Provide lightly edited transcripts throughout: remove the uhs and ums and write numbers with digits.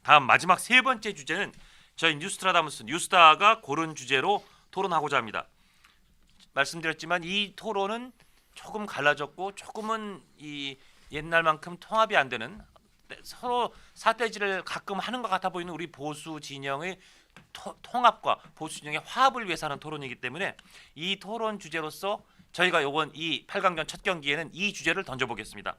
다음 마지막 세 번째 주제는 저희 뉴스트라다무스 뉴스타가 고른 주제로 토론하고자 합니다. 말씀드렸지만 이 토론은 조금 갈라졌고 조금은 이 옛날만큼 통합이 안 되는 서로 사태질을 가끔 하는 것 같아 보이는 우리 보수 진영의 통합과 보수 진영의 화합을 위해서 하는 토론이기 때문에 이 토론 주제로서 저희가 이번 이 8강전 첫 경기에는 이 주제를 던져보겠습니다.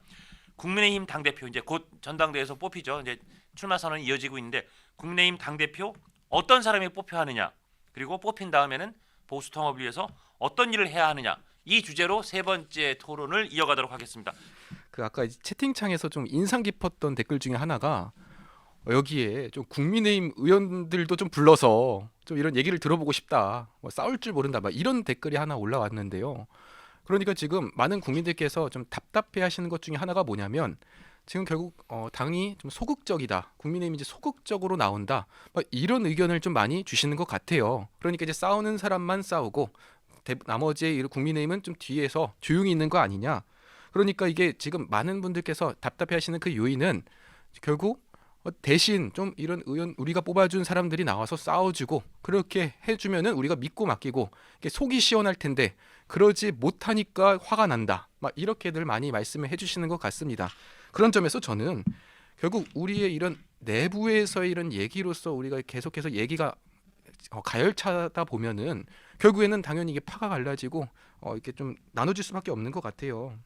국민의힘 당대표 이제 곧 전당대회에서 뽑히죠. 이제 출마 선언이 이어지고 있는데 국민의힘 당대표 어떤 사람이 뽑혀야 하느냐, 그리고 뽑힌 다음에는 보수 통합을 위해서 어떤 일을 해야 하느냐, 이 주제로 세 번째 토론을 이어가도록 하겠습니다. 그 아까 채팅창에서 좀 인상 깊었던 댓글 중에 하나가 여기에 좀 국민의힘 의원들도 좀 불러서 좀 이런 얘기를 들어보고 싶다. 뭐 싸울 줄 모른다. 막 이런 댓글이 하나 올라왔는데요. 그러니까 지금 많은 국민들께서 좀 답답해하시는 것 중에 하나가 뭐냐면 지금 결국 당이 좀 소극적이다. 국민의힘이 이제 소극적으로 나온다. 막 이런 의견을 좀 많이 주시는 것 같아요. 그러니까 이제 싸우는 사람만 싸우고 나머지 국민의힘은 좀 뒤에서 조용히 있는 거 아니냐. 그러니까 이게 지금 많은 분들께서 답답해하시는 그 요인은 결국 대신 좀 이런 의원 우리가 뽑아준 사람들이 나와서 싸워주고 그렇게 해주면은 우리가 믿고 맡기고 속이 시원할 텐데 그러지 못하니까 화가 난다. 막 이렇게들 많이 말씀을 해주시는 것 같습니다. 그런 점에서 저는 결국 우리의 이런 내부에서의 이런 얘기로서 우리가 계속해서 얘기가 가열차다 보면은 결국에는 당연히 이게 파가 갈라지고 이렇게 좀 나눠질 수밖에 없는 것 같아요.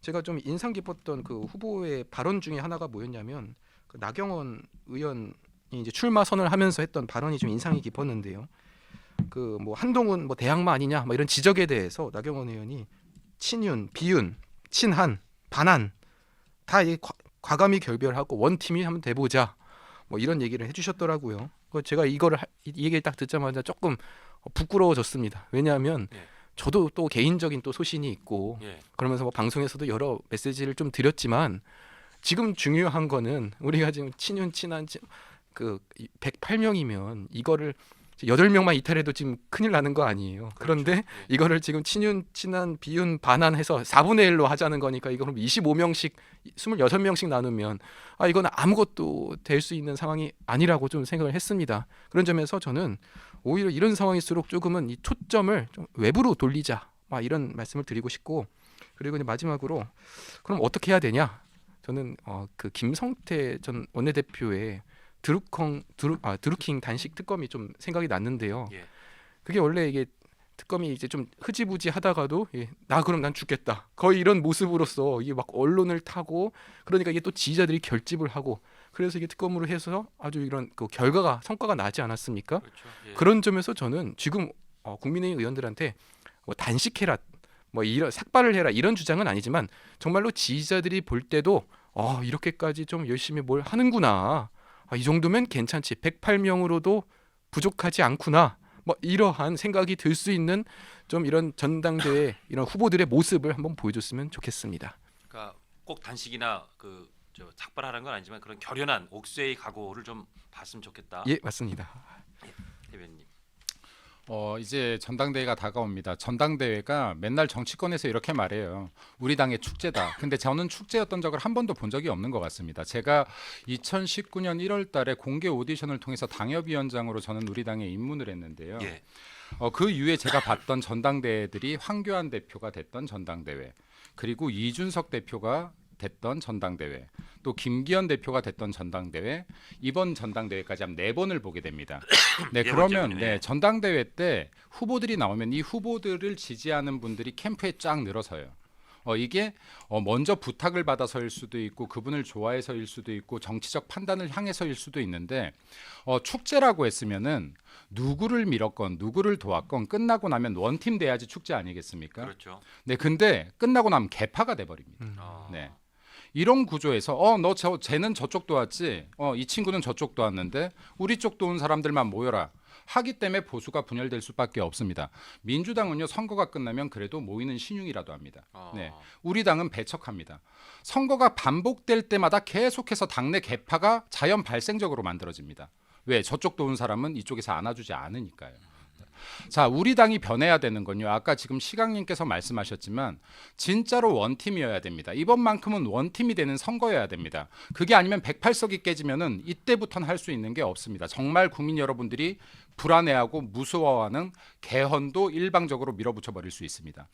제가 좀 인상 깊었던 그 후보의 발언 중에 하나가 뭐였냐면 그 나경원 의원이 이제 출마 선언을 하면서 했던 발언이 좀 인상이 깊었는데요. 그 뭐 한동훈 뭐 대항마 아니냐 뭐 이런 지적에 대해서 나경원 의원이 친윤, 비윤, 친한, 반한 다 과감히 결별하고 원팀이 한번 돼보자 뭐 이런 얘기를 해주셨더라고요. 제가 이 얘기를 딱 듣자마자 조금 부끄러워졌습니다. 왜냐하면 저도 또 개인적인 또 소신이 있고 그러면서 뭐 방송에서도 여러 메시지를 좀 드렸지만 지금 중요한 거는 우리가 지금 친윤 친한 그 108명이면 이거를 8명만 이탈해도 지금 큰일 나는 거 아니에요. 그런데 이거를 지금 친윤 친한 비윤 반환해서 4분의 1로 하자는 거니까 이거 그럼 25명씩 26명씩 나누면 이건 아무것도 될 수 있는 상황이 아니라고 좀 생각을 했습니다. 그런 점에서 저는 오히려 이런 상황일수록 조금은 이 초점을 좀 외부로 돌리자 이런 말씀을 드리고 싶고, 그리고 이제 마지막으로 그럼 어떻게 해야 되냐? 저는 그 김성태 전 원내대표의 드루킹 단식 특검이 좀 생각이 났는데요. 그게 원래 이게 특검이 이제 좀 흐지부지 하다가도 그럼 난 죽겠다. 거의 이런 모습으로서 이게 막 언론을 타고 그러니까 이게 또 지지자들이 결집을 하고 그래서 이게 특검으로 해서 아주 이런 그 성과가 나지 않았습니까? 그런 점에서 저는 지금 국민의힘 의원들한테 뭐 단식해라, 뭐 이런 삭발을 해라 이런 주장은 아니지만 정말로 지지자들이 볼 때도 이렇게까지 좀 열심히 뭘 하는구나. 이 정도면 괜찮지. 108명으로도 부족하지 않구나. 뭐 이러한 생각이 들 수 있는 좀 이런 전당대회 이런 후보들의 모습을 한번 보여줬으면 좋겠습니다. 그러니까 꼭 단식이나 삭발하는 건 아니지만 그런 결연한 옥쇄의 각오를 좀 봤으면 좋겠다. 예, 맞습니다. 대변님. 이제 전당대회가 다가옵니다. 전당대회가 맨날 정치권에서 이렇게 말해요. 우리 당의 축제다. 근데 저는 축제였던 적을 한 번도 본 적이 없는 것 같습니다. 제가 2019년 1월 달에 공개 오디션을 통해서 당협위원장으로 저는 우리 당에 입문을 했는데요. 그 이후에 제가 봤던 전당대회들이 황교안 대표가 됐던 전당대회, 그리고 이준석 대표가 됐던 전당대회, 또 김기현 대표가 됐던 전당대회, 이번 전당대회까지 한 4번을 보게 됩니다. 그러면 전당대회 때 후보들이 나오면 이 후보들을 지지하는 분들이 캠프에 쫙 늘어서요. 이게 먼저 부탁을 받아서일 수도 있고 그분을 좋아해서일 수도 있고 정치적 판단을 향해서일 수도 있는데 축제라고 했으면은 누구를 밀었건 누구를 도왔건 끝나고 나면 원팀 돼야지 축제 아니겠습니까? 그렇죠. 근데 끝나고 나면 개파가 돼버립니다. 이런 구조에서 쟤는 저쪽 도왔지, 이 친구는 저쪽 도왔는데 우리 쪽 도운 사람들만 모여라 하기 때문에 보수가 분열될 수밖에 없습니다. 민주당은요, 선거가 끝나면 그래도 모이는 신용이라도 합니다. 우리 당은 배척합니다. 선거가 반복될 때마다 계속해서 당내 개파가 자연 발생적으로 만들어집니다. 왜? 저쪽 도운 사람은 이쪽에서 안아주지 않으니까요. 자, 우리 당이 변해야 되는 건요. 아까 지금 시강님께서 말씀하셨지만 진짜로 원팀이어야 됩니다. 이번만큼은 원팀이 되는 선거여야 됩니다. 그게 아니면 108석이 깨지면은 이때부터는 할 수 있는 게 없습니다. 정말 국민 여러분들이 불안해하고 무서워하는 개헌도 일방적으로 밀어붙여 버릴 수 있습니다.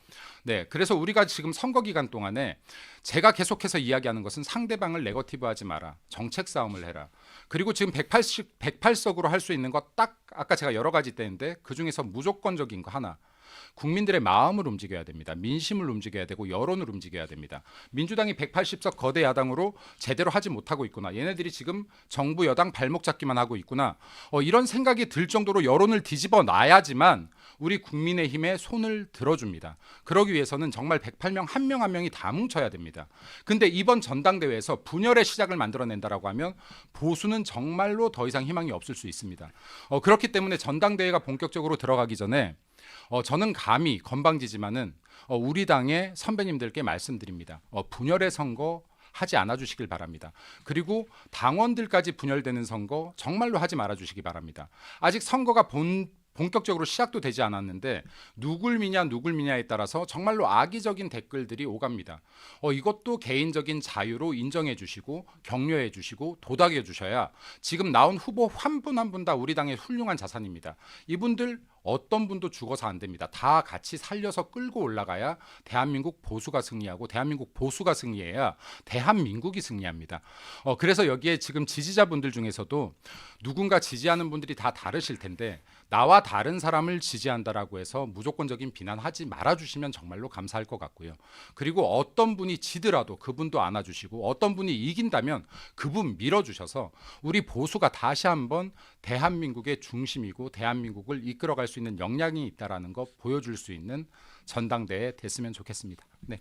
네, 그래서 우리가 지금 선거 기간 동안에 제가 계속해서 이야기하는 것은 상대방을 네거티브하지 마라. 정책 싸움을 해라. 그리고 지금 108석으로 할 수 있는 거 딱 아까 제가 여러 가지 떼는데 그중에서 무조건적인 거 하나. 국민들의 마음을 움직여야 됩니다. 민심을 움직여야 되고 여론을 움직여야 됩니다. 민주당이 180석 거대 야당으로 제대로 하지 못하고 있구나. 얘네들이 지금 정부 여당 발목 잡기만 하고 있구나. 이런 생각이 들 정도로 여론을 뒤집어 놔야지만 우리 국민의힘에 손을 들어줍니다. 그러기 위해서는 정말 108명 한 명 한 명이 다 뭉쳐야 됩니다. 근데 이번 전당대회에서 분열의 시작을 만들어낸다라고 하면 보수는 정말로 더 이상 희망이 없을 수 있습니다. 그렇기 때문에 전당대회가 본격적으로 들어가기 전에 저는 감히 건방지지만은 우리 당의 선배님들께 말씀드립니다. 분열의 선거 하지 않아 주시길 바랍니다. 그리고 당원들까지 분열되는 선거 정말로 하지 말아 주시기 바랍니다. 아직 선거가 본격적으로 시작도 되지 않았는데 누굴 미냐에 따라서 정말로 악의적인 댓글들이 오갑니다. 이것도 개인적인 자유로 인정해 주시고 격려해 주시고 도닥여 주셔야 지금 나온 후보 한 분 한 분 다 우리 당의 훌륭한 자산입니다. 이분들 어떤 분도 죽어서 안 됩니다. 다 같이 살려서 끌고 올라가야 대한민국 보수가 승리하고 대한민국 보수가 승리해야 대한민국이 승리합니다. 그래서 여기에 지금 지지자분들 중에서도 누군가 지지하는 분들이 다 다르실 텐데 나와 다른 사람을 지지한다라고 해서 무조건적인 비난하지 말아주시면 정말로 감사할 것 같고요. 그리고 어떤 분이 지더라도 그분도 안아주시고 어떤 분이 이긴다면 그분 밀어주셔서 우리 보수가 다시 한번 대한민국의 중심이고 대한민국을 이끌어갈 수 있는 역량이 있다라는 거 보여줄 수 있는 전당대회 됐으면 좋겠습니다. 네.